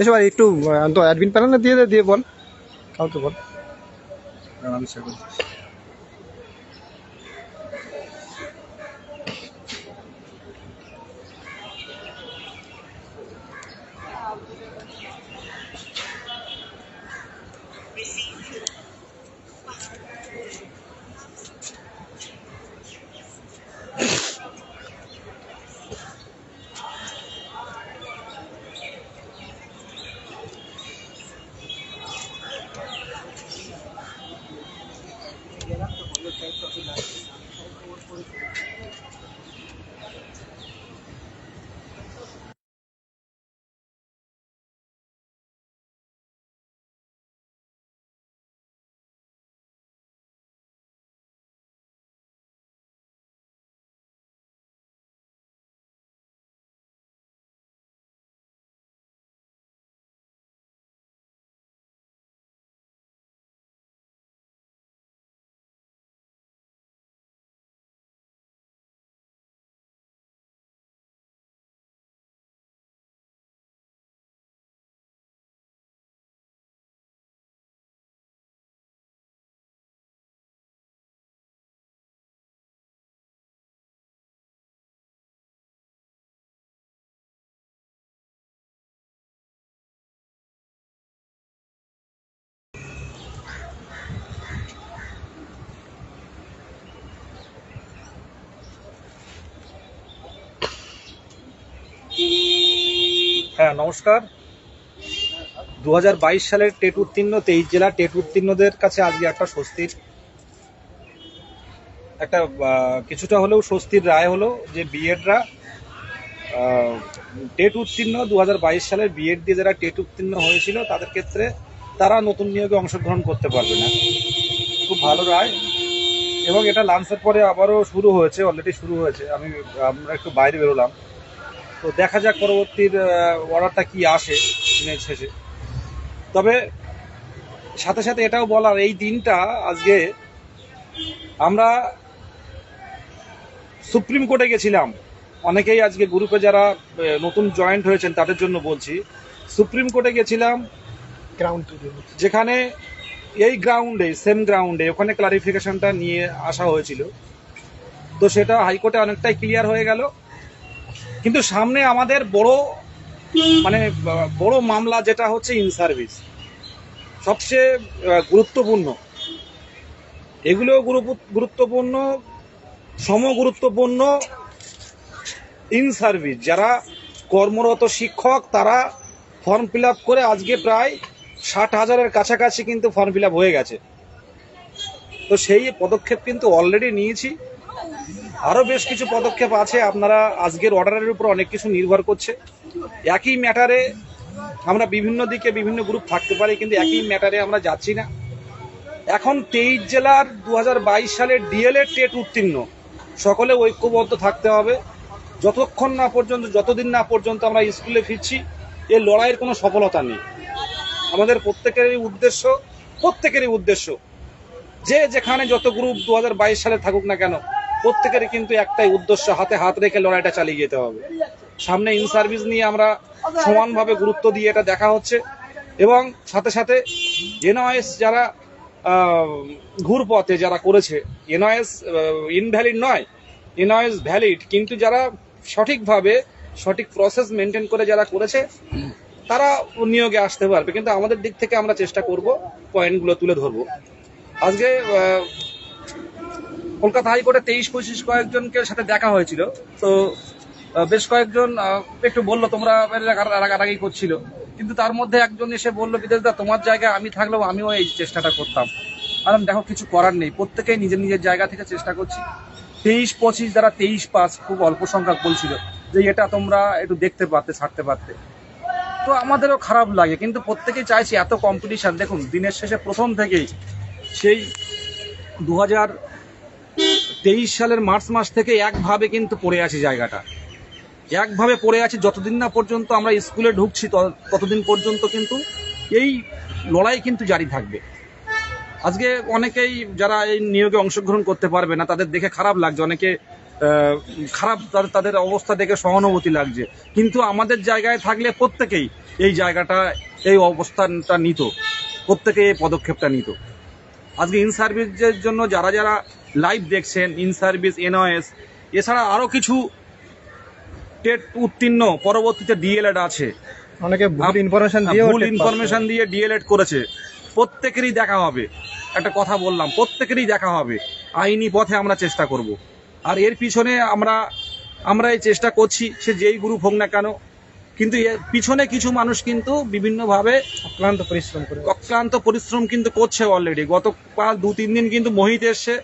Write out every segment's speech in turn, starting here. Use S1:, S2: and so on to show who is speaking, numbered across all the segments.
S1: এসব আর একটু তো অ্যাডমিন প্যানেলে দিয়ে দিয়ে বল, কাউকে বল।
S2: আমি শেয়ার করছি।
S3: হ্যাঁ, নমস্কার। 2022 সালের টেট উত্তীর্ণ 23 জেলা টেট উত্তীর্ণদের কাছে আজকে একটা স্বস্তির একটা কিছুটা হলেও স্বস্তির রায় হলো যে বিএডরা টেট উত্তীর্ণ 2022 সালের বিএড দিয়ে যারা টেট উত্তীর্ণ হয়েছিল তাদের ক্ষেত্রে তারা নতুন নিয়োগে অংশগ্রহণ করতে পারবে না। খুব ভালো রায়। এবং এটা লাঞ্চের পরে আবারও শুরু হয়েছে, অলরেডি শুরু হয়েছে। আমরা একটু বাইরে বেরোলাম, তো দেখা যাক পরবর্তীর অর্ডারটা কি আসে দিনের শেষে। তবে সাথে সাথে এটাও বলার, এই দিনটা আজকে আমরা সুপ্রিম কোর্টে গেছিলাম। অনেকেই আজকে গ্রুপে যারা নতুন জয়েন্ট হয়েছেন তাদের জন্য বলছি, সুপ্রিম কোর্টে গেছিলাম, যেখানে এই গ্রাউন্ডে সেম গ্রাউন্ডে ওখানে ক্লারিফিকেশনটা নিয়ে আসা হয়েছিল। তো সেটা হাইকোর্টে অনেকটাই ক্লিয়ার হয়ে গেল। কিন্তু সামনে আমাদের বড় মামলা যেটা হচ্ছে ইন সার্ভিস, সবচেয়ে গুরুত্বপূর্ণ। এগুলো গুরুত্বপূর্ণ, সমগুরুত্বপূর্ণ। ইন সার্ভিস যারা কর্মরত শিক্ষক, তারা ফর্ম ফিল আপ করে আজকে প্রায় 60,000-এর কাছাকাছি কিন্তু ফর্ম ফিল আপ হয়ে গেছে। তো সেই পদক্ষেপ কিন্তু অলরেডি নিয়েছি। আরও বেশ কিছু পদক্ষেপ আছে। আপনারা আজকের অর্ডারের উপর অনেক কিছু নির্ভর করছে। একই ম্যাটারে আমরা বিভিন্ন দিকে বিভিন্ন গ্রুপ থাকতে পারি, কিন্তু একই ম্যাটারে আমরা যাচ্ছি না। এখন 23 জেলার 2022 সালের ডিএলএড টেট উত্তীর্ণ সকলে ঐক্যবদ্ধ থাকতে হবে। যতদিন না পর্যন্ত আমরা স্কুলে ফিরছি, এই লড়াইয়ের কোনো সফলতা নেই। আমাদের প্রত্যেকেরই উদ্দেশ্য যে যেখানে যত গ্রুপ 2022 সালে থাকুক না কেন, প্রত্যেকেরই কিন্তু একটাই উদ্দেশ্য, হাতে হাত রেখে লড়াইটা চালিয়ে যেতে হবে। সামনে ইন সার্ভিস নিয়ে আমরা সমানভাবে গুরুত্ব দিয়ে এটা দেখা হচ্ছে। এবং সাথে সাথে এনওএস যারা ঘুরপথে যারা করেছে, এনওএস ইনভ্যালিড নয়, এনওএস ভ্যালিড, কিন্তু যারা সঠিকভাবে সঠিক প্রসেস মেনটেন করে যারা করেছে তারা নিয়োগে আসতে পারবে। কিন্তু আমাদের দিক থেকে আমরা চেষ্টা করব পয়েন্টগুলো তুলে ধরবো। আজকে কলকাতা হাইকোর্টে 23-25 কয়েকজনকে সাথে দেখা হয়েছিল। তো বেশ কয়েকজন একটু বললো তোমরা রাগারাগি করছিল, কিন্তু তার মধ্যে একজন এসে বললো, বিদেশদা তোমার জায়গায় আমি থাকলেও আমিও এই চেষ্টাটা করতাম। আর দেখো, কিছু করার নেই, প্রত্যেকেই নিজের নিজের জায়গা থেকে চেষ্টা করছি। 23-25 যারা 23 পাস, খুব অল্প সংখ্যক বলছিল যে এটা তোমরা একটু দেখতে পারতে, ছাড়তে পারতে। তো আমাদেরও খারাপ লাগে, কিন্তু প্রত্যেকেই চাইছি, এত কম্পিটিশন। দেখুন, দিনের শেষে প্রথম থেকেই সেই 2023 সালের মার্চ মাস থেকে একভাবে কিন্তু পড়ে আছি, জায়গাটা একভাবে পড়ে আছি। যতদিন না পর্যন্ত আমরা স্কুলে ঢুকছি ততদিন পর্যন্ত কিন্তু এই লড়াই কিন্তু জারি থাকবে। আজকে অনেকেই যারা এই নিয়োগে অংশগ্রহণ করতে পারবে না, তাদের দেখে খারাপ লাগছে। অনেকে খারাপ, তাদের অবস্থা দেখে সহানুভূতি লাগছে, কিন্তু আমাদের জায়গায় থাকলে প্রত্যেকেই এই জায়গাটা, এই অবস্থানটা নিত, প্রত্যেকে এই পদক্ষেপটা নিত। আজকে ইন সার্ভিসের জন্য যারা যারা লাইভ দেখছেন, ইন সার্ভিস, এনওএস, এছাড়া আরও কিছু টেট উত্তীর্ণ পরবর্তীতে ডিএলএড আছে,
S1: অনেকে ভুল ইনফরমেশন
S3: ভুল ইনফরমেশন দিয়ে ডিএলএড করেছে, প্রত্যেকেরই দেখা হবে। একটা কথা বললাম, প্রত্যেকেরই দেখা হবে। আইনি পথে আমরা চেষ্টা করব, আর এর পিছনে আমরা এই চেষ্টা করছি, সে যেই গ্রুপ হোক না কেন, কিন্তু এর পিছনে কিছু মানুষ কিন্তু বিভিন্নভাবে অক্লান্ত পরিশ্রম কিন্তু করছে অলরেডি। গতকাল 2-3 দিন কিন্তু মোহিত এসছে,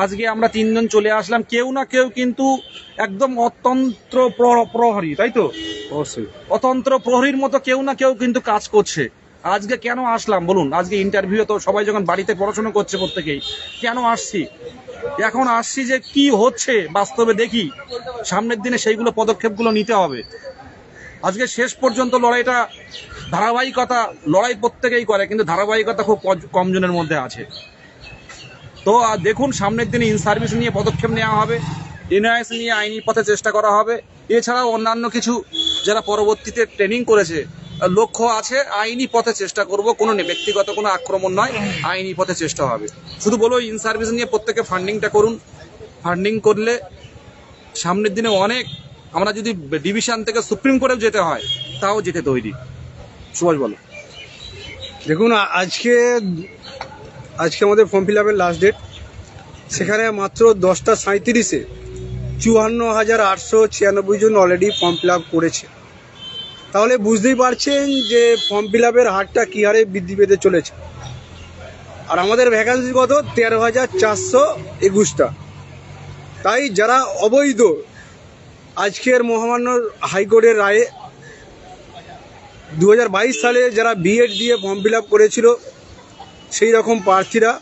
S3: আজকে আমরা 3 জন চলে আসলাম। কেউ না কেউ কিন্তু একদম অতন্ত্র প্রহরী, তাই তো?
S1: অবশ্যই
S3: অতন্ত্র প্রহরীর মতো কেউ না কেউ কিন্তু কাজ করছে। আজকে কেন আসলাম বলুন? আজকে ইন্টারভিউ তো সবাই যখন বাড়িতে পড়াশোনা করছে প্রত্যেকেই, কেন আসছি? এখন আসছি যে কি হচ্ছে বাস্তবে দেখি, সামনের দিনে সেইগুলো পদক্ষেপগুলো নিতে হবে। আজকে শেষ পর্যন্ত লড়াইটা ধারাবাহিকতা, লড়াই প্রত্যেকেই করে, কিন্তু ধারাবাহিকতা খুব কম জনের মধ্যে আছে। তো দেখুন, সামনের দিনে ইন সার্ভিস নিয়ে পদক্ষেপ নেওয়া হবে, এনআইএস নিয়ে আইনি পথে চেষ্টা করা হবে। এছাড়াও অন্যান্য কিছু যারা পরবর্তীতে ট্রেনিং করেছে, লক্ষ্য আছে আইনি পথে চেষ্টা করব, কোনো ব্যক্তিগত কোনো আক্রমণ নয়, আইনি পথে চেষ্টা হবে। শুধু বলো ইন সার্ভিস নিয়ে প্রত্যেকে ফান্ডিংটা করুন। ফান্ডিং করলে সামনের দিনে অনেক, আমরা যদি ডিভিশন থেকে সুপ্রিম কোর্টেও যেতে হয় তাও যেতে তৈরি। সুভাষ বলো।
S4: দেখুন, আজকে আমাদের ফর্ম ফিল আপের লাস্ট ডেট, সেখানে মাত্র 10:37-এ 54,896 জন অলরেডি ফর্ম ফিল আপ করেছে। তাহলে বুঝতেই পারছেন যে ফর্ম ফিল আপের হারটা কী হারে বৃদ্ধি পেতে চলেছে। আর আমাদের ভ্যাকান্সি কত? 13,421টা। তাই যারা অবৈধ, আজকের মহামান্য হাইকোর্টের রায়ে 2022 সালে যারা বিএড দিয়ে ফর্ম ফিল আপ করেছিল, সেই রকম প্রার্থীরা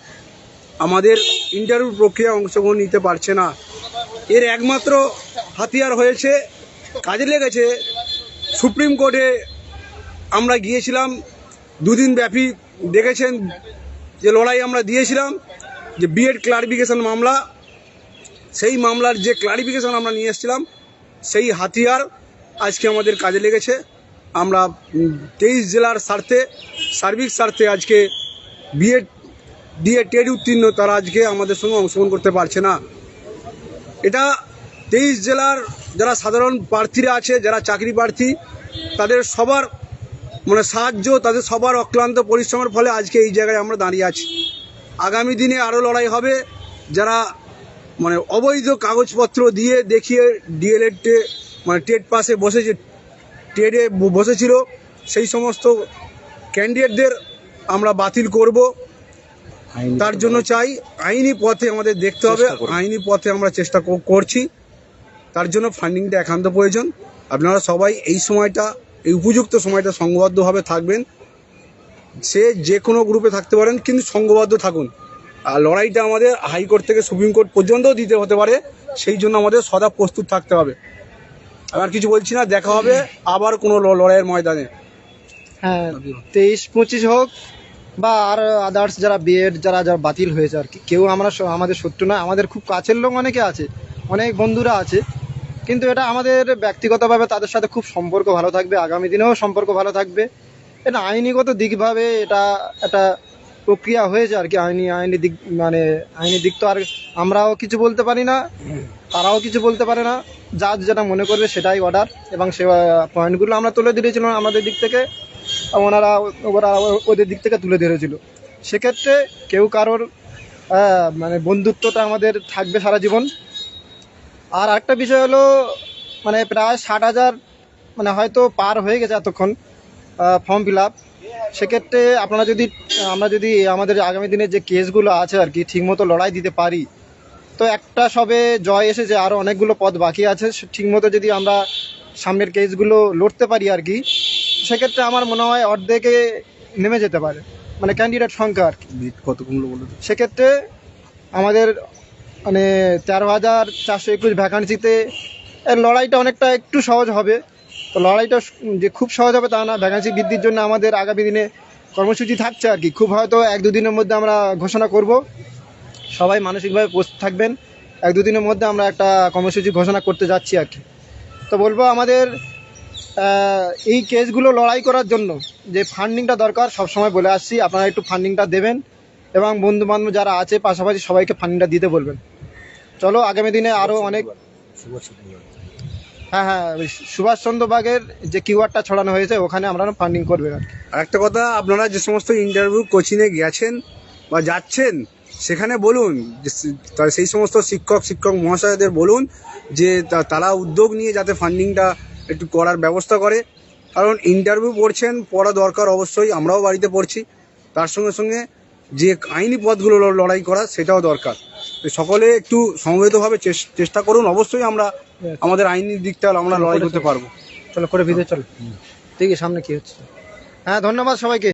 S4: আমাদের ইন্টারভিউ প্রক্রিয়া অংশগ্রহণ নিতে পারছে না। এর একমাত্র হাতিয়ার হয়েছে, কাজে লেগেছে সুপ্রিম কোর্টে। আমরা গিয়েছিলাম 2 দিন ব্যাপী, দেখেছেন যে লড়াই আমরা দিয়েছিলাম, যে বিএড ক্লারিফিকেশন মামলা, সেই মামলার যে ক্লারিফিকেশন আমরা নিয়ে এসেছিলাম, সেই হাতিয়ার আজকে আমাদের কাজে লেগেছে। আমরা 23 জেলার স্বার্থে, সার্বিক স্বার্থে আজকে বিএড দিয়ে টেট উত্তীর্ণ তারা আজকে আমাদের সঙ্গে অংশগ্রহণ করতে পারছে না। এটা 23 জেলার যারা সাধারণ প্রার্থীরা আছে, যারা চাকরি প্রার্থী, তাদের সবার সাহায্য, তাদের সবার অক্লান্ত পরিশ্রমের ফলে আজকে এই জায়গায় আমরা দাঁড়িয়ে আছি। আগামী দিনে আরও লড়াই হবে। যারা অবৈধ কাগজপত্র দিয়ে দেখিয়ে ডিএলএডে টেট পাসে বসেছে, টেটে বসেছিল, সেই সমস্ত ক্যান্ডিডেটদের আমরা বাতিল করব। তার জন্য চাই আইনি পথে আমাদের দেখতে হবে, আইনি পথে আমরা চেষ্টা করছি। তার জন্য ফান্ডিংটা একান্ত প্রয়োজন। আপনারা সবাই এই সময়টা, এই উপযুক্ত সময়টা সংঘবদ্ধভাবে থাকবেন। সে যে কোনো গ্রুপে থাকতে পারেন, কিন্তু সংঘবদ্ধ থাকুন। আর লড়াইটা আমাদের হাইকোর্ট থেকে সুপ্রিম কোর্ট পর্যন্তও দিতে হতে পারে, সেই জন্য আমাদের সদা প্রস্তুত থাকতে হবে। আর কিছু বলছি না, দেখা হবে আবার কোনো লড়াইয়ের ময়দানে।
S1: হ্যাঁ, 23-25 হোক বা আর আদার্স যারা বিএড যারা বাতিল হয়েছে আর কি, কেউ আমাদের শত্রু না। আমাদের খুব কাছের লোক অনেকে আছে, অনেক বন্ধুরা আছে, কিন্তু এটা আমাদের ব্যক্তিগতভাবে তাদের সাথে খুব সম্পর্ক ভালো থাকবে, আগামী দিনেও সম্পর্ক ভালো থাকবে। এটা আইনিগত দিকভাবে এটা একটা প্রক্রিয়া হয়েছে আর কি। আইনি দিক আইনি দিক তো আর আমরাও কিছু বলতে পারি না, তারাও কিছু বলতে পারে না। জাজ যেটা মনে করবে সেটাই অর্ডার, এবং সে পয়েন্টগুলো আমরা তুলে দিয়েছিলাম আমাদের দিক থেকে, ওরা ওদের দিক থেকে তুলে ধরেছিল। সেক্ষেত্রে কেউ কারোর বন্ধুত্বটা আমাদের থাকবে সারা জীবন। আর একটা বিষয় হলো প্রায় 60,000 হয়তো পার হয়ে গেছে এতক্ষণ ফর্ম ফিল আপ। সেক্ষেত্রে আমরা যদি আমাদের আগামী দিনের যে কেসগুলো আছে আর কি ঠিকমতো লড়াই দিতে পারি, তো একটা সবে জয় এসেছে, আরও অনেকগুলো পদ বাকি আছে। ঠিকমতো যদি আমরা সামনের কেসগুলো লড়তে পারি আর কি, সেক্ষেত্রে আমার মনে হয় অর্ধেকে নেমে যেতে পারে ক্যান্ডিডেট সংখ্যা আর কি।
S4: কত কমলো বলো?
S1: সেক্ষেত্রে আমাদের 13,421 ভ্যাকান্সিতে এর লড়াইটা অনেকটা একটু সহজ হবে। তো লড়াইটা যে খুব সহজ হবে তা না, ভ্যাকান্সি বৃদ্ধির জন্য আমাদের আগামী দিনে কর্মসূচি থাকছে আর কি। খুব হয়তো 1-2 দিনের মধ্যে আমরা ঘোষণা করব। সবাই মানসিকভাবে প্রস্তুত থাকবেন এক দুদিনের মধ্যে আমরা একটা কর্মসূচি ঘোষণা করতে যাচ্ছি আর কি। তো বলবো আমাদের এই কেসগুলো লড়াই করার জন্য যে ফান্ডিংটা দরকার সবসময় বলে আসছি, আপনারা একটু ফান্ডিংটা দেবেন এবং বন্ধুবান্ধব যারা আছে পাশাপাশি সবাইকে ফান্ডিংটা দিতে বলবেন। চলো আগামী দিনে আরও অনেক, হ্যাঁ ওই সুভাষচন্দ্র বাগের যে কিওয়ার্ডটা ছড়ানো হয়েছে ওখানে আমরা ফান্ডিং করবেন আর কি।
S4: আর একটা কথা, আপনারা যে সমস্ত ইন্টারভিউ কোচিংয়ে গেছেন বা যাচ্ছেন সেখানে বলুন যে সেই সমস্ত শিক্ষক মহাশয়দের বলুন যে তারা উদ্যোগ নিয়ে যাতে ফান্ডিংটা একটু করার ব্যবস্থা করে, কারণ ইন্টারভিউ পড়ছেন, পড়া দরকার অবশ্যই, আমরাও বাড়িতে পড়ছি, তার সঙ্গে সঙ্গে যে আইনি পথগুলো লড়াই করা সেটাও দরকার। তো সকলে একটু সমবেতভাবে চেষ্টা করুন, অবশ্যই আমরা আমাদের আইনি দিকটা আমরা লড়াই করতে পারবো।
S1: চলো করে ভিতরে চলো, ঠিক আছে সামনে কি হচ্ছে। হ্যাঁ ধন্যবাদ সবাইকে।